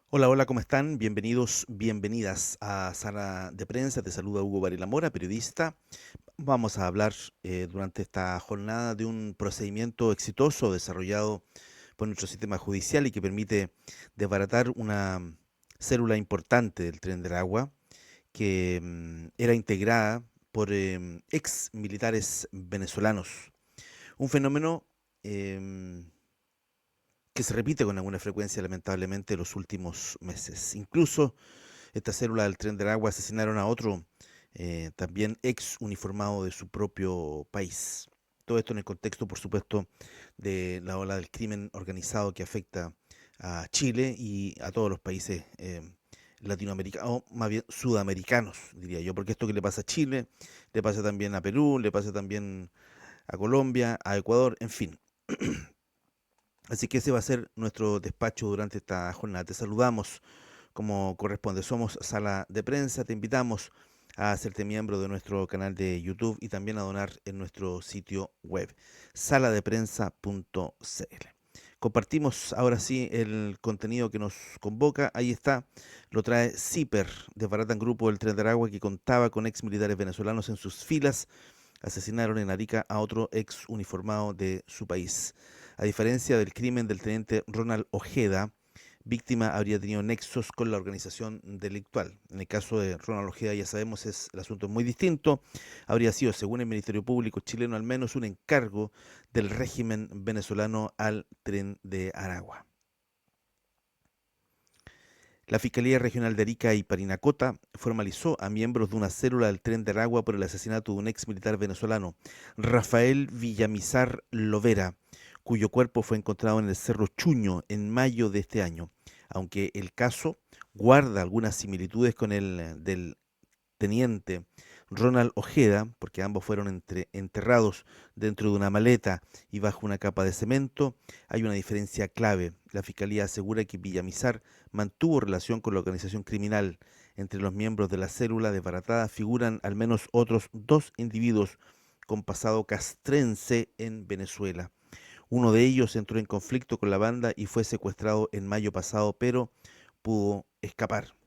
Hola, hola, ¿cómo están? Bienvenidos, bienvenidas a Sala de Prensa. Te saluda Hugo Varela Mora, periodista. Vamos a hablar durante esta jornada de un procedimiento exitoso desarrollado por nuestro sistema judicial y que permite desbaratar una célula importante del Tren del Agua que era integrada por ex militares venezolanos. Un fenómeno em, que se repite con alguna frecuencia, lamentablemente, en los últimos meses. Incluso esta célula del Tren del Agua asesinaron a otro también ex uniformado de su propio país. Todo esto en el contexto, por supuesto, de la ola del crimen organizado que afecta a Chile y a todos los países latinoamericanos, o más bien sudamericanos, diría yo, porque esto que le pasa a Chile, le pasa también a Perú, le pasa también a Colombia, a Ecuador, en fin. Así que ese va a ser nuestro despacho durante esta jornada. Te saludamos como corresponde. Somos Sala de Prensa. Te invitamos a hacerte miembro de nuestro canal de YouTube y también a donar en nuestro sitio web, saladeprensa.cl. Compartimos ahora sí el contenido que nos convoca. Ahí está, lo trae CIPER, desbaratan grupo del Tren de Aragua que contaba con ex militares venezolanos en sus filas. Asesinaron en Arica a otro ex uniformado de su país. A diferencia del crimen del teniente Ronald Ojeda, víctima habría tenido nexos con la organización delictual. En el caso de Ronald Ojeda, ya sabemos, el asunto es muy distinto. Habría sido, según el Ministerio Público chileno, al menos un encargo del régimen venezolano al Tren de Aragua. La Fiscalía Regional de Arica y Parinacota formalizó a miembros de una célula del Tren de Aragua por el asesinato de un ex militar venezolano, Rafael Villamizar Lovera, cuyo cuerpo fue encontrado en el Cerro Chuño en mayo de este año, aunque el caso guarda algunas similitudes con el del teniente Ronald Ojeda, porque ambos fueron enterrados dentro de una maleta y bajo una capa de cemento. Hay una diferencia clave. La fiscalía asegura que Villamizar mantuvo relación con la organización criminal. Entre los miembros de la célula desbaratada figuran al menos otros dos individuos con pasado castrense en Venezuela. Uno de ellos entró en conflicto con la banda y fue secuestrado en mayo pasado, pero pudo escapar.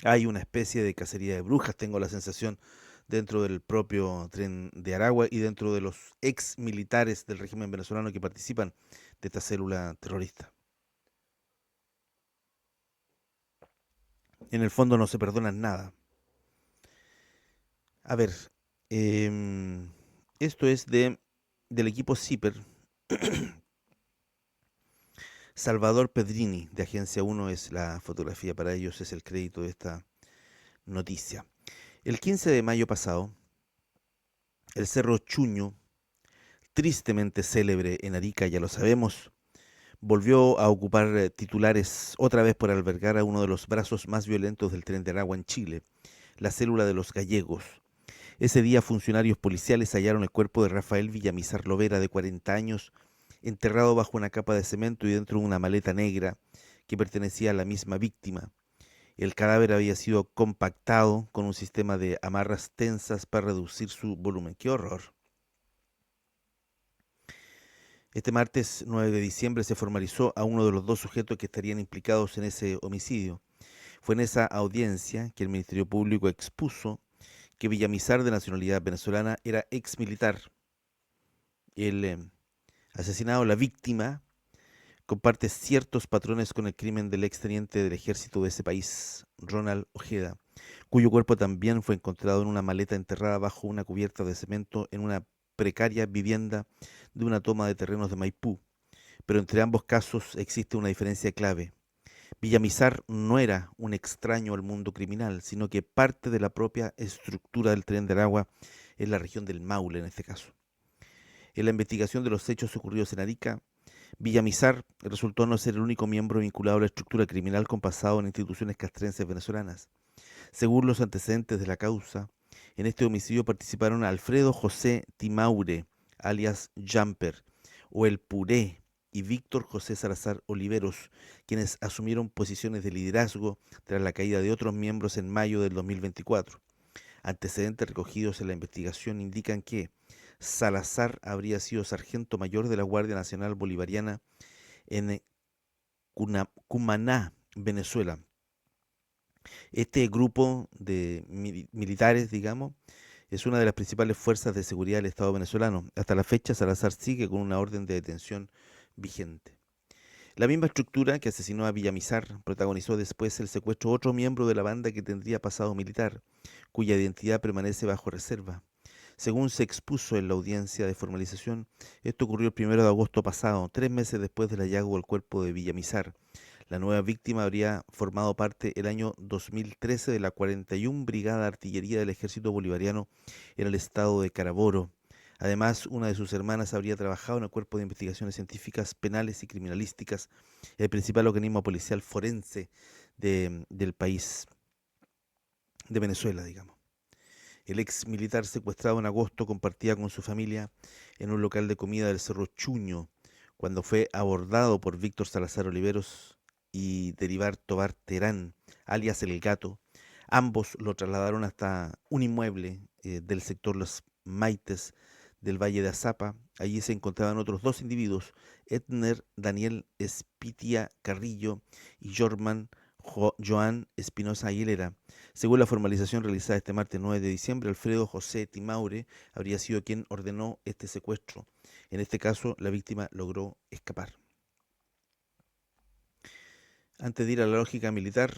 Hay una especie de cacería de brujas, tengo la sensación, dentro del propio Tren de Aragua y dentro de los ex militares del régimen venezolano que participan de esta célula terrorista. En el fondo no se perdonan nada. A ver, em, esto es del equipo CIPER. Salvador Pedrini, de Agencia 1, es la fotografía para ellos, es el crédito de esta noticia. El 15 de mayo pasado, el Cerro Chuño, tristemente célebre en Arica, ya lo sabemos, volvió a ocupar titulares otra vez por albergar a uno de los brazos más violentos del Tren de Aragua en Chile, la célula de los gallegos. Ese día funcionarios policiales hallaron el cuerpo de Rafael Villamizar Lovera, de 40 años, enterrado bajo una capa de cemento y dentro de una maleta negra que pertenecía a la misma víctima. El cadáver había sido compactado con un sistema de amarras tensas para reducir su volumen. ¡Qué horror! Este martes 9 de diciembre se formalizó a uno de los dos sujetos que estarían implicados en ese homicidio. Fue en esa audiencia que el Ministerio Público expuso que Villamizar, de nacionalidad venezolana, era ex militar. El asesinado, la víctima, comparte ciertos patrones con el crimen del exteniente del ejército de ese país, Ronald Ojeda, cuyo cuerpo también fue encontrado en una maleta enterrada bajo una cubierta de cemento en una precaria vivienda de una toma de terrenos de Maipú. Pero entre ambos casos existe una diferencia clave. Villamizar no era un extraño al mundo criminal, sino que parte de la propia estructura del Tren de Aragua en la región del Maule en este caso. En la investigación de los hechos ocurridos en Arica, Villamizar resultó no ser el único miembro vinculado a la estructura criminal con pasado en instituciones castrenses venezolanas. Según los antecedentes de la causa, en este homicidio participaron Alfredo José Timaure, alias Jumper, o El Puré, y Víctor José Salazar Oliveros, quienes asumieron posiciones de liderazgo tras la caída de otros miembros en mayo del 2024. Antecedentes recogidos en la investigación indican que Salazar habría sido sargento mayor de la Guardia Nacional Bolivariana en Cumaná, Venezuela. Este grupo de militares, digamos, es una de las principales fuerzas de seguridad del Estado venezolano. Hasta la fecha, Salazar sigue con una orden de detención vigente. La misma estructura que asesinó a Villamizar protagonizó después el secuestro de otro miembro de la banda que tendría pasado militar, cuya identidad permanece bajo reserva. Según se expuso en la audiencia de formalización, esto ocurrió el 1 de agosto pasado, 3 meses después del hallazgo del cuerpo de Villamizar. La nueva víctima habría formado parte el año 2013 de la 41 Brigada de Artillería del Ejército Bolivariano en el estado de Carabobo. Además, una de sus hermanas habría trabajado en el Cuerpo de Investigaciones Científicas Penales y Criminalísticas, el principal organismo policial forense del país, de Venezuela, digamos. El ex militar secuestrado en agosto compartía con su familia en un local de comida del Cerro Chuño cuando fue abordado por Víctor Salazar Oliveros y Derivar Tobar Terán, alias El Gato. Ambos lo trasladaron hasta un inmueble del sector Los Maites del Valle de Azapa. Allí se encontraban otros dos individuos, Edner Daniel Espitia Carrillo y Jorman Joan Espinosa Aguilera. Según la formalización realizada este martes 9 de diciembre, Alfredo José Timaure habría sido quien ordenó este secuestro. En este caso, la víctima logró escapar. Antes de ir a la lógica militar,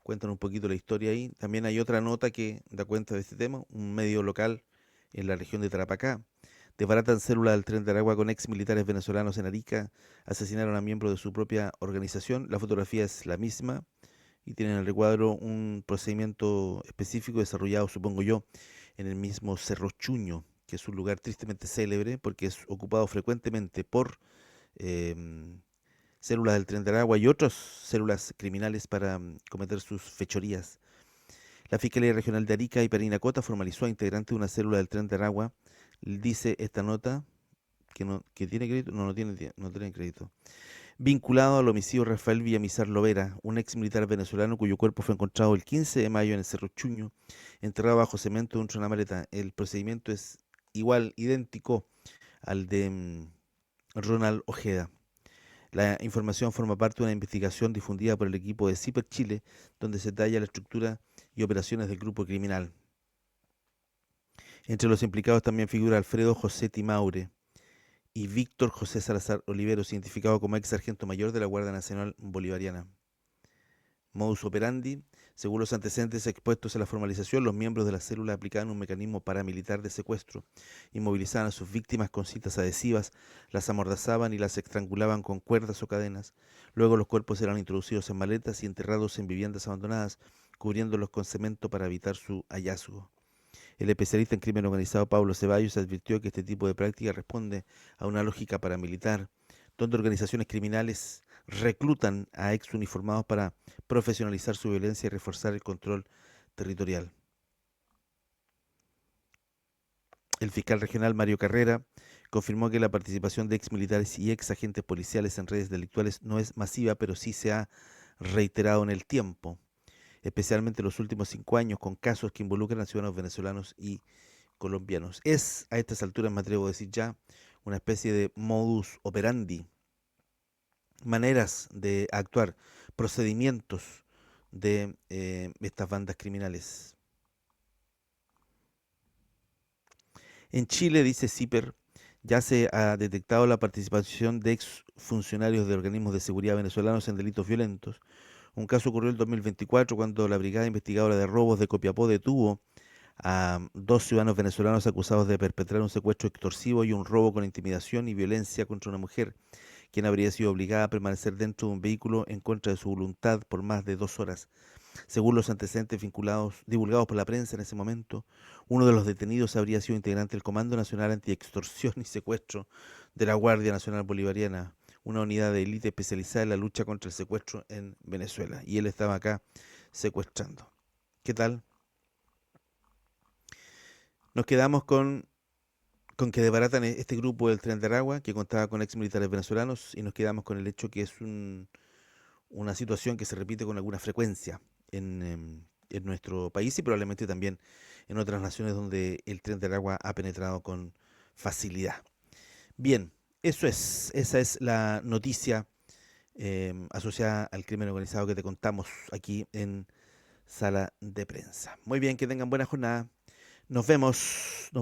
cuentan un poquito la historia ahí. También hay otra nota que da cuenta de este tema. Un medio local en la región de Tarapacá. Desbaratan células del Tren de Aragua con ex militares venezolanos en Arica. Asesinaron a miembros de su propia organización. La fotografía es la misma y tienen en el recuadro un procedimiento específico desarrollado, supongo yo, en el mismo Cerro Chuño, que es un lugar tristemente célebre porque es ocupado frecuentemente por células del Tren de Aragua y otras células criminales para cometer sus fechorías. La Fiscalía Regional de Arica y Parinacota formalizó a integrante de una célula del Tren de Aragua. Dice esta nota que tiene crédito, no tiene crédito. Vinculado al homicidio de Rafael Villamizar Lovera, un ex militar venezolano cuyo cuerpo fue encontrado el 15 de mayo en el Cerro Chuño, enterrado bajo cemento dentro de una maleta. El procedimiento es igual, idéntico al de Ronald Ojeda. La información forma parte de una investigación difundida por el equipo de CIPER Chile, donde se detalla la estructura y operaciones del grupo criminal. Entre los implicados también figura Alfredo José Timaure y Víctor José Salazar Oliveros, identificado como ex sargento mayor de la Guardia Nacional Bolivariana. Modus operandi: según los antecedentes expuestos en la formalización, los miembros de la célula aplicaban un mecanismo paramilitar de secuestro, inmovilizaban a sus víctimas con cintas adhesivas, las amordazaban y las estrangulaban con cuerdas o cadenas. Luego los cuerpos eran introducidos en maletas y enterrados en viviendas abandonadas, cubriéndolos con cemento para evitar su hallazgo. El especialista en crimen organizado Pablo Ceballos advirtió que este tipo de práctica responde a una lógica paramilitar, donde organizaciones criminales reclutan a ex uniformados para profesionalizar su violencia y reforzar el control territorial. El fiscal regional Mario Carrera confirmó que la participación de ex militares y ex agentes policiales en redes delictuales no es masiva, pero sí se ha reiterado en el tiempo, especialmente en los últimos 5 años, con casos que involucran a ciudadanos venezolanos y colombianos. Es, a estas alturas me atrevo a decir ya, una especie de modus operandi, maneras de actuar, procedimientos de estas bandas criminales. En Chile, dice CIPER, ya se ha detectado la participación de ex funcionarios de organismos de seguridad venezolanos en delitos violentos. Un caso ocurrió en el 2024 cuando la Brigada Investigadora de Robos de Copiapó detuvo a 2 ciudadanos venezolanos acusados de perpetrar un secuestro extorsivo y un robo con intimidación y violencia contra una mujer, quien habría sido obligada a permanecer dentro de un vehículo en contra de su voluntad por más de 2 horas. Según los antecedentes divulgados por la prensa en ese momento, uno de los detenidos habría sido integrante del Comando Nacional Antiextorsión y Secuestro de la Guardia Nacional Bolivariana, una unidad de élite especializada en la lucha contra el secuestro en Venezuela. Y él estaba acá secuestrando. ¿Qué tal? Nos quedamos con que desbaratan este grupo del Tren de Aragua, que contaba con ex militares venezolanos, y nos quedamos con el hecho que es una situación que se repite con alguna frecuencia en nuestro país y probablemente también en otras naciones donde el Tren de Aragua ha penetrado con facilidad. Bien, esa es la noticia asociada al crimen organizado que te contamos aquí en Sala de Prensa. Muy bien, que tengan buena jornada. Nos vemos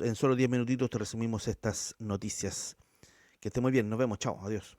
en solo 10 minutitos, te resumimos estas noticias. Que esté muy bien, nos vemos, chao, adiós.